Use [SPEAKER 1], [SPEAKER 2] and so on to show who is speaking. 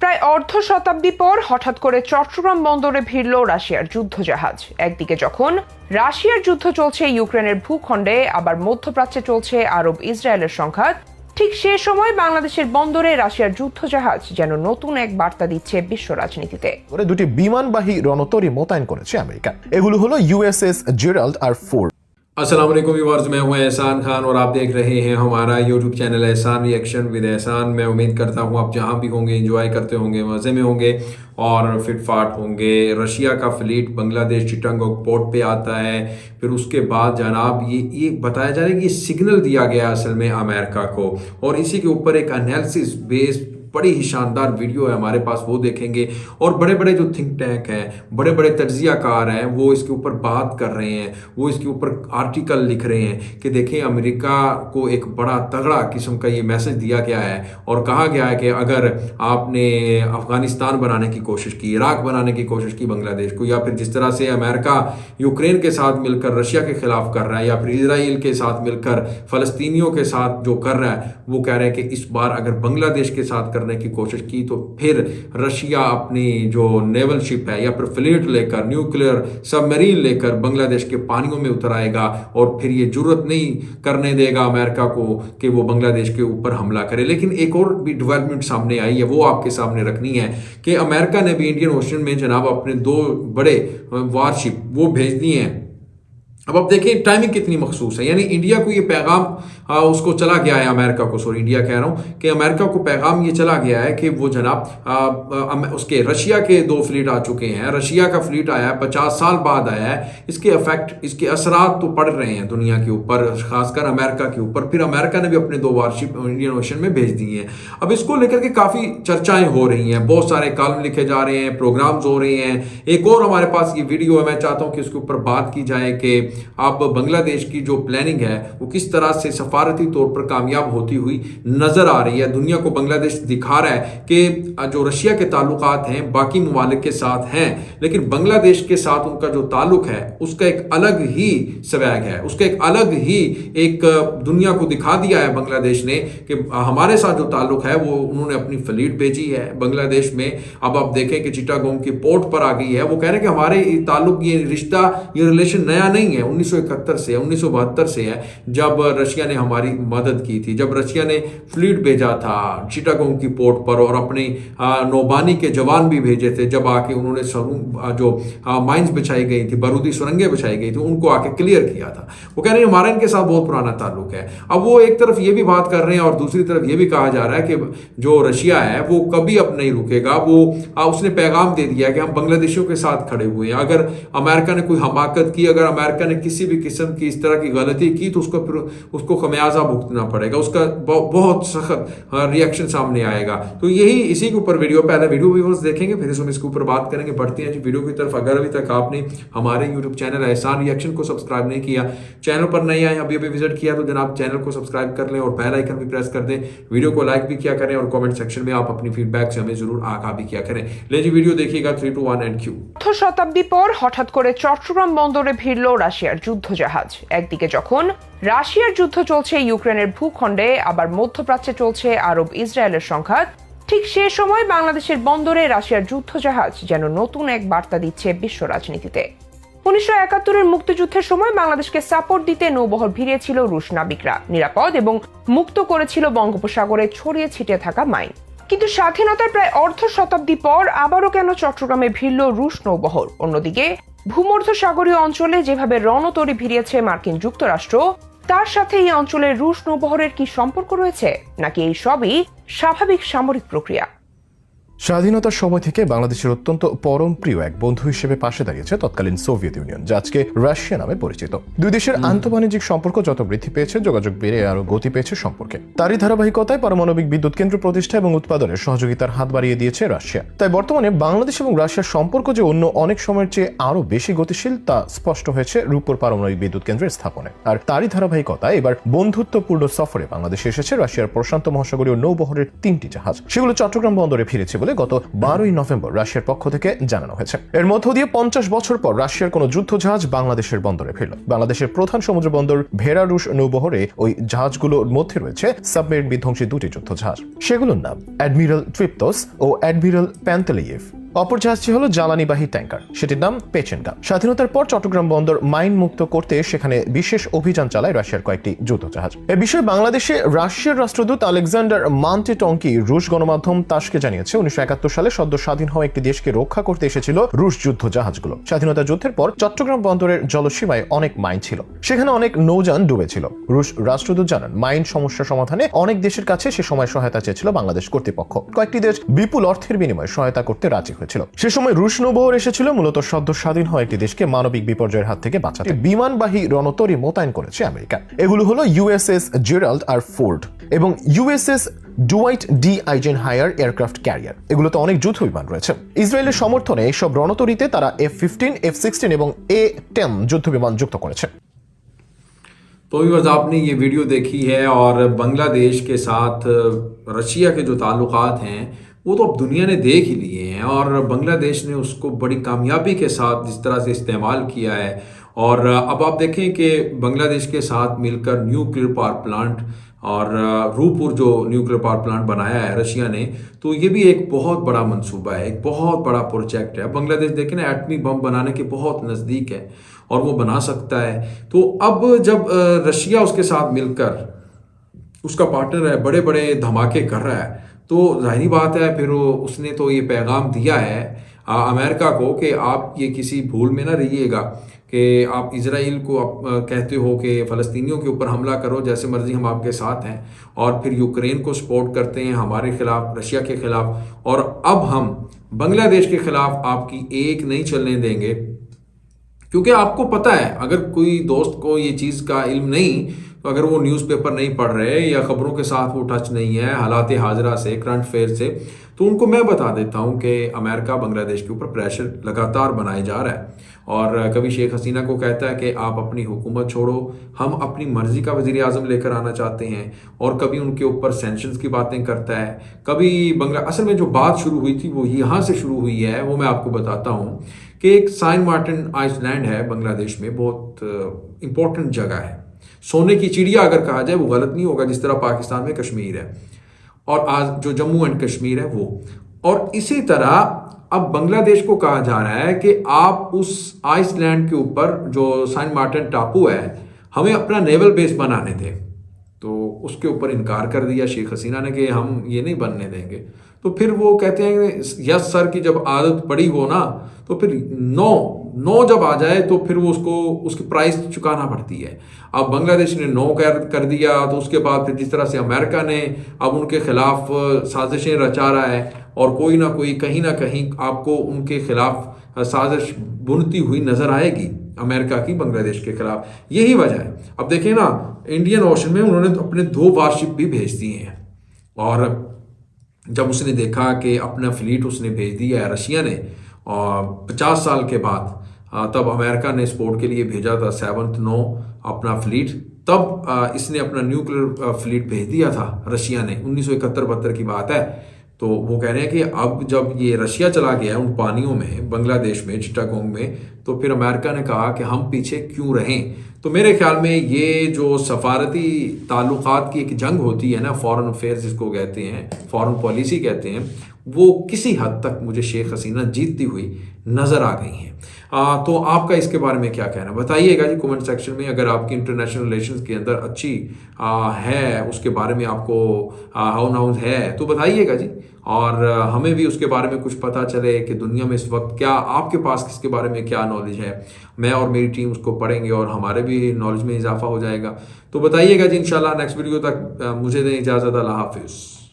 [SPEAKER 1] প্রায় অর্ধ শতাব্দী পর হঠাৎ করে চট্টগ্রাম বন্দরে ভিড়ল রাশিয়ার যুদ্ধজাহাজ। একদিকে যখন রাশিয়ার যুদ্ধ চলছে ইউক্রেনের ভূখণ্ডে, আবার মধ্যপ্রাচ্যে চলছে আরব ইসরায়েলের সংঘাত, ঠিক সে সময় বাংলাদেশের বন্দরে রাশিয়ার যুদ্ধজাহাজ যেন নতুন এক বার্তা দিচ্ছে বিশ্ব রাজনীতিতে।
[SPEAKER 2] দুটি বিমানবাহী রণতরী মোতায়েন করেছে আমেরিকা। এগুলো হলো ইউএসএস জেরাল্ড আর ফোর্ড।
[SPEAKER 3] अस्सलाम वालेकुम व्यूअर्स, मैं हूं एहसान खान और आप देख रहे हैं हमारा यूट्यूब चैनल एहसान रिएक्शन विद एहसान। मैं उम्मीद करता हूं आप जहां भी होंगे एंजॉय करते होंगे, मज़े में होंगे और फिटफाट होंगे। रशिया का फ्लीट बांग्लादेश चिटागोंग पोर्ट पे आता है। फिर उसके बाद जनाब ये बताया जा रहा है कि सिग्नल दिया गया असल में अमेरिका को, और इसी के ऊपर एक एनालिसिस बेस्ड बड़ी ही शानदार वीडियो है हमारे पास, वो देखेंगे। और बड़े बड़े जो थिंक टैंक हैं, बड़े बड़े तज्जियाकार हैं, वो इसके ऊपर बात कर रहे हैं, वो इसके ऊपर आर्टिकल लिख रहे हैं कि देखें अमेरिका को एक बड़ा तगड़ा किस्म का ये मैसेज दिया गया है और कहा गया है कि अगर आपने अफगानिस्तान बनाने की कोशिश की, इराक बनाने की कोशिश की बांग्लादेश को, या फिर जिस तरह से अमेरिका यूक्रेन के साथ मिलकर रशिया के खिलाफ कर रहा है, या फिर इसराइल के साथ मिलकर फ़लस्तीनियों के साथ जो कर रहा है, वो कह रहे हैं कि इस बार अगर बांग्लादेश के साथ करने की कोशिश की तो फिर रशिया अपनी जो नेवल शिप है या फिर फ्लीट लेकर, न्यूक्लियर सबमरीन लेकर बांग्लादेश के पानियों में उतर आएगा और फिर ये जरूरत नहीं करने देगा अमेरिका को कि वो बांग्लादेश के ऊपर हमला करे। लेकिन एक और भी डेवलपमेंट सामने आई है, वो आपके सामने रखनी है कि अमेरिका ने भी इंडियन ओशन में जनाब अपने 2 बड़े वारशिप वो भेज दिए हैं। अब आप देखिए टाइमिंग कितनी मखसूस है, यानी इंडिया को ये पैगाम उसको चला गया है, अमेरिका को, सॉरी इंडिया कह रहा हूँ, कि अमेरिका को पैगाम ये चला गया है कि वो जनाब उसके रशिया के 2 फ्लीट आ चुके हैं। रशिया का फ्लीट आया है, 50 साल बाद आया है। इसके इफेक्ट, इसके असरात तो पड़ रहे हैं दुनिया के ऊपर, खासकर अमेरिका के ऊपर। फिर अमेरिका ने भी अपने 2 वारशिप इंडियन ओशन में भेज दिए हैं। अब इसको लेकर के काफ़ी चर्चाएं हो रही हैं, बहुत सारे कॉलम लिखे जा रहे हैं, प्रोग्राम्स हो रहे हैं। एक और हमारे पास ये वीडियो है, मैं चाहता हूँ कि उसके ऊपर बात की जाए कि अब बांग्लादेश की जो प्लानिंग है वो किस तरह से सफारती तौर पर कामयाब होती हुई नजर आ रही है। दुनिया को बांग्लादेश दिखा रहा है कि जो रशिया के ताल्लुकात हैं बाकी ममालिक के साथ हैं, लेकिन बांग्लादेश के साथ उनका जो ताल्लुक है उसका एक अलग ही स्वैग है, उसका एक अलग ही एक दुनिया को दिखा दिया है बांग्लादेश ने कि हमारे साथ जो ताल्लुक है वो उन्होंने अपनी फ्लीट भेजी है बांग्लादेश में। अब आप देखें कि चिटागोंग की पोर्ट पर आ गई है। वो कह रहे हैं कि हमारे ताल्लुक, ये रिश्ता, ये रिलेशन नया नहीं है, 1971 से 1972 से है, जब रशिया ने हमारी मदद की थी, जब रशिया ने फ्लीट भेजा था चिटागोंग की पोर्ट पर और अपने नौबानी के जवान भी भेजे थे, जब आके उन्होंने जो माइंस बिछाई गई थी, बारूदी सुरंगें बिछाई गई थी, उनको आके क्लियर किया था। वो कह रहे हैं हमारा इनके साथ बहुत पुराना ताल्लुक है। अब वो एक तरफ ये भी बात कर रहे हैं और दूसरी तरफ ये भी कहा जा रहा है कि जो रशिया है वो कभी अब नहीं रुकेगा। वो उसने पैगाम दे दिया कि हम बांग्लादेशियों के साथ खड़े हुए हैं। अगर अमेरिका ने कोई हमाकत की, अगर अमेरिका ने किसी भी किस्म की इस तरह की गलती की तो उसको खमियाजा भुगतना पड़ेगा, उसका बहुत सख्त रिएक्शन सामने आएगा। तो यही इसी के ऊपर वीडियो, पहले वीडियो व्यूअर्स देखेंगे, फिर हम इसके ऊपर बात करेंगे। बढ़ते हैं जी वीडियो की तरफ। अगर अभी तक आपने हमारे यूट्यूब चैनल एहसान रिएक्शन को सब्सक्राइब नहीं किया, चैनल पर नहीं आए, अभी विजिट किया तो जनाब चैनल को सब्सक्राइब कर लें और बेल आइकन भी प्रेस कर दें। वीडियो को लाइक भी किया करें और कमेंट सेक्शन में आप अपनी फीडबैक से हमें जरूर आगाह भी किया करें। ले जी वीडियो देखिएगा, 3 2 1 एंड क्यू।
[SPEAKER 1] শতাব্দী পর হঠাৎ করে চট্টগ্রাম বন্দরে ভিড়ল রাশিয়ার যুদ্ধজাহাজ। একদিকে যখন রাশিয়ার যুদ্ধ চলছে ইউক্রেনের ভূখণ্ডে, আবার মধ্যপ্রাচ্যে চলছে আরব ইসরায়েলের সংঘাত, ঠিক সে সময় বাংলাদেশের বন্দরে রাশিয়ার যুদ্ধজাহাজ যেন নতুন এক বার্তা দিচ্ছে বিশ্ব রাজনীতিতে। 1971-এর মুক্তিযুদ্ধের সময় বাংলাদেশকে সাপোর্ট দিতে নৌবহর ভিড়িয়েছিল রুশ নাবিকরা, নিরাপদ এবং মুক্ত করেছিল বঙ্গোপসাগরে ছড়িয়ে ছিটিয়ে থাকা মাইন। কিন্তু স্বাধীনতার প্রায় অর্ধ শতাব্দী পর আবারও কেন চট্টগ্রামে ভিড়ল রুশ নৌবহর? অন্যদিকে ভূমধ্য সাগরীয় অঞ্চলে যেভাবে রণতরী ভিড়িয়েছে মার্কিন যুক্তরাষ্ট্র, তার সাথে এই অঞ্চলের রুশ নৌবহরের কি সম্পর্ক রয়েছে, নাকি এই সবই স্বাভাবিক সামরিক প্রক্রিয়া?
[SPEAKER 2] স্বাধীনতার সময় থেকে বাংলাদেশের অত্যন্ত পরম প্রিয় এক বন্ধু হিসেবে পাশে দাঁড়িয়েছে তৎকালীন সোভিয়েত ইউনিয়ন, যা আজকে রাশিয়া নামে পরিচিত। দুই দেশের আন্তঃবাণিজ্যিক সম্পর্ক যত বৃদ্ধি পেয়েছে, যোগাযোগ বেড়ে আরো গতি পেয়েছে সম্পর্কে। তারই ধারাবাহিকতায় পারমাণবিক বিদ্যুৎ কেন্দ্র প্রতিষ্ঠা এবং উৎপাদনে সহযোগিতার হাত বাড়িয়ে দিয়েছে রাশিয়া। তাই বর্তমানে বাংলাদেশ এবং রাশিয়ার সম্পর্ক যে অন্য অনেক সময়ের চেয়ে আরো বেশি গতিশীল তা স্পষ্ট হয়েছে রূপপুর পারমাণবিক বিদ্যুৎ কেন্দ্রের স্থাপনে। আর তারই ধারাবাহিকতায় এবার বন্ধুত্বপূর্ণ সফরে বাংলাদেশে এসেছে রাশিয়ার প্রশান্ত মহাসাগরীয় নৌবহরের 3টি জাহাজ। সেগুলো চট্টগ্রাম বন্দরে ফিরেছে বলে গত 12ই নভেম্বর রাশিয়ার পক্ষ থেকে জানানো হয়েছে। এর মধ্য দিয়ে 50 বছর পর রাশিয়ার কোনো যুদ্ধজাহাজ বাংলাদেশের বন্দরে ফিরল। বাংলাদেশের প্রধান সমুদ্র বন্দর ভেরারুশ নৌবহরে ওই জাহাজগুলোর মধ্যে রয়েছে সাবমেরিন বিধ্বংসী দুটি যুদ্ধজাহাজ। সেগুলোর নাম অ্যাডমিরাল ট্রিপতোস ও অ্যাডমিরাল প্যান্তেলিয়েভ। অপর জাহাজটি হলো জ্বালানিবাহী ট্যাঙ্কার, সেটির নাম পেচেনকা। স্বাধীনতার পর চট্টগ্রাম বন্দর মাইন মুক্ত করতে সেখানে বিশেষ অভিযান চালায় রাশিয়ার কয়েকটি যুদ্ধজাহাজ। এ বিষয়ে বাংলাদেশে রাশিয়ার রাষ্ট্রদূত আলেকজান্ডার মান্টেটঙ্কি রুশ গণমাধ্যম তাসকে জানিয়েছে 1971 সালে সদ্য স্বাধীন হওয়া একটি দেশকে রক্ষা করতে এসেছিল রুশ যুদ্ধ জাহাজগুলো। স্বাধীনতা যুদ্ধের পর চট্টগ্রাম বন্দরের জলসীমায় অনেক মাইন ছিল, সেখানে অনেক নৌযান ডুবেছিল। রুশ রাষ্ট্রদূত জানান, মাইন সমস্যা সমাধানে অনেক দেশের কাছে সে সময় সহায়তা চেয়েছিল বাংলাদেশ কর্তৃপক্ষ। কয়েকটি দেশ বিপুল অর্থের বিনিময়ে সহায়তা করতে রাজি হয়েছিল। সে সময় রুশ নৌবহর এসেছিল মূলত সদ্য স্বাধীন হওয়া একটি দেশকে মানবিক বিপর্যয়ের হাত থেকে বাঁচাতে। বিমানবাহী রণতরী মোতায়েন করেছে আমেরিকা। এগুলো হলো ইউএসএস জেরাল্ড আর ফোর্ড এবং ইউএসএস ডুয়াইট ডি আইজেনহায়ার এয়ারক্রাফট ক্যারিয়ার। এগুলোতে অনেক যুদ্ধ বিমান রয়েছে। ইসরায়েলের সমর্থনে এইসব রণতরীতে তারা F-15, F-16 এবং A-10 যুদ্ধ বিমান যুক্ত করেছে।
[SPEAKER 3] तो व्यूअर्स, आपने ये वीडियो देखी है और बांग्लादेश के साथ रशिया के जो ताल्लुकात हैं वो तो अब दुनिया ने देख ही लिए हैं और बांग्लादेश ने उसको बड़ी कामयाबी के साथ जिस तरह से इस्तेमाल किया है। और अब आप देखें कि बांग्लादेश के साथ मिलकर न्यूक्लियर पावर प्लांट और रूपुर जो न्यूक्लियर पावर प्लांट बनाया है रशिया ने, तो ये भी एक बहुत बड़ा मंसूबा है, एक बहुत बड़ा प्रोजेक्ट है। बांग्लादेश देखें ना, एटमी बम बनाने के बहुत नज़दीक है और वो बना सकता है। तो अब जब रशिया उसके साथ मिलकर उसका पार्टनर है, बड़े बड़े धमाके कर रहा है, तो जाहिर बात है फिर उसने तो ये पैगाम दिया है अमेरिका को कि आप ये किसी भूल में ना रहिएगा कि आप इजराइल को आप कहते हो कि फ़लस्तीनियों के ऊपर हमला करो, जैसे मर्जी हम आपके साथ हैं, और फिर यूक्रेन को सपोर्ट करते हैं हमारे खिलाफ, रशिया के खिलाफ, और अब हम बांग्लादेश के खिलाफ आपकी एक नहीं चलने देंगे। क्योंकि आपको पता है, अगर कोई दोस्त को ये चीज़ का इल्म नहीं, तो अगर वो न्यूज़पेपर नहीं पढ़ रहे या ख़बरों के साथ वो टच नहीं है हालात हाजरा से, करंट अफेयर से, तो उनको मैं बता देता हूँ कि अमेरिका बांग्लादेश के ऊपर प्रेशर लगातार बनाए जा रहा है। और कभी शेख हसीना को कहता है कि आप अपनी हुकूमत छोड़ो, हम अपनी मर्ज़ी का वज़ीर आज़म लेकर आना चाहते हैं, और कभी उनके ऊपर सैंक्शंस की बातें करता है। कभी असल में जो बात शुरू हुई थी वो यहाँ से शुरू हुई है, वो मैं आपको बताता हूँ कि एक सेंट मार्टिन आइलैंड है बांग्लादेश में, बहुत इंपॉर्टेंट जगह है, सोने की चिड़िया अगर कहा जाए वो गलत नहीं होगा, जिस तरह पाकिस्तान में कश्मीर है और आज जो जम्मू एंड कश्मीर है वो। और इसी तरह अब बांग्लादेश को कहा जा रहा है कि आप उस आइसलैंड के ऊपर जो सेंट मार्टिन टापू है, हमें अपना नेवल बेस बनाने थे। तो उसके ऊपर इनकार कर दिया शेख हसीना ने कि हम ये नहीं बनने देंगे। तो फिर वो कहते हैं यस सर की जब आदत पड़ी हो ना, तो फिर नो जब आ जाए तो फिर वो उसको उसकी प्राइस चुकाना पड़ती है। अब बांग्लादेश ने नो कर दिया, तो उसके बाद फिर जिस तरह से अमेरिका ने अब उनके खिलाफ साजिशें रचा रहा है, और कोई ना कोई कहीं ना कहीं आपको उनके खिलाफ साजिश बुनती हुई नजर आएगी अमेरिका की बांग्लादेश के खिलाफ। यही वजह है। अब देखिए ना, इंडियन ओशन में उन्होंने अपने 2 वारशिप भी भेज दिए हैं, और जब उसने देखा कि अपना फ्लीट उसने भेज दिया है रशिया ने, और 50 साल के बाद तब अमेरिका ने सपोर्ट के लिए भेजा था 7th नो अपना फ्लीट, तब इसने अपना न्यूक्लियर फ्लीट भेज दिया था रशिया ने, 1971-72 की बात है। तो वो कह रहे हैं कि अब जब ये रशिया चला गया उन पानियों में, बांग्लादेश में, चिटागोंग में, तो फिर अमेरिका ने कहा कि हम पीछे क्यों रहें। तो मेरे ख्याल में ये जो सफारती ताल्लुकात की एक जंग होती है ना, फॉरेन अफेयर्स जिसको कहते हैं, फॉरेन पॉलिसी कहते हैं, वो किसी हद तक मुझे शेख हसीना जीतती हुई नज़र आ गई हैं। तो आपका इसके बारे में क्या कहना, बताइएगा जी कमेंट सेक्शन में। अगर आपकी इंटरनेशनल रिलेशंस के अंदर अच्छी है, उसके बारे में आपको हाउ नाउज है, तो बताइएगा जी, और हमें भी उसके बारे में कुछ पता चले कि दुनिया में इस वक्त क्या, आपके पास किसके बारे में क्या नॉलेज है। मैं और मेरी टीम उसको पढ़ेंगे और हमारे भी नॉलेज में इजाफा हो जाएगा। तो बताइएगा जी। इंशाल्लाह नेक्स्ट वीडियो तक मुझे दें इजाज़त। अल्लाह हाफिज़।